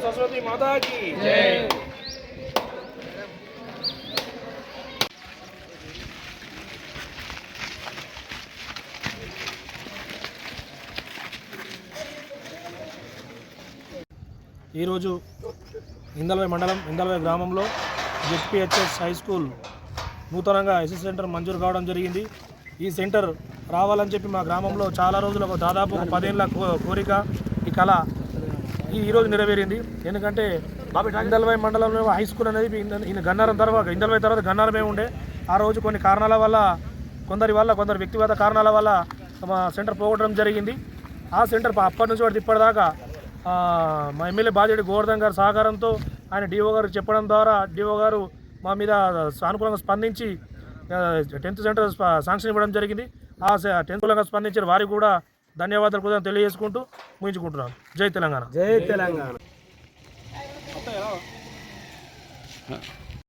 सरस्वती माता की जय। ఈరోజు ఇందల్వై మండలం ఇందల్వై గ్రామంలో జెడ్పీహెచ్ఎస్ హై స్కూల్ నూతనంగా ఎస్ఎస్ సెంటర్ మంజూరు కావడం జరిగింది. ఈ సెంటర్ రావాలని చెప్పి మా గ్రామంలో చాలా రోజులకు దాదాపు 10 ఏళ్ళ కోరిక, ఈ కళ ఈరోజు నెరవేరింది. ఎందుకంటే ఇందల్వై మండలంలో హై స్కూల్ అనేది గన్నారం తర్వాత గన్నారమే ఉండే. ఆ రోజు కొన్ని కారణాల వల్ల కొందరు వ్యక్తిగత కారణాల వల్ల మా సెంటర్ పోగొట్టడం జరిగింది. ఆ సెంటర్ అప్పటి నుంచి ఇప్పటిదాకా మా ఎమ్మెల్యే బాధ్యుడి గోవర్ధన్ గారి సహకారంతో ఆయన డిఓ గారికి చెప్పడం ద్వారా డిఓ గారు మా మీద సానుకూలంగా స్పందించి 10th సెంటర్ శాంక్షన్ ఇవ్వడం జరిగింది. ఆ 10th మూలంగా స్పందించిన వారికి కూడా ధన్యవాదాలు కూడా తెలియజేసుకుంటూ ముగించుకుంటున్నాను. జై తెలంగాణ. జై తెలంగాణ.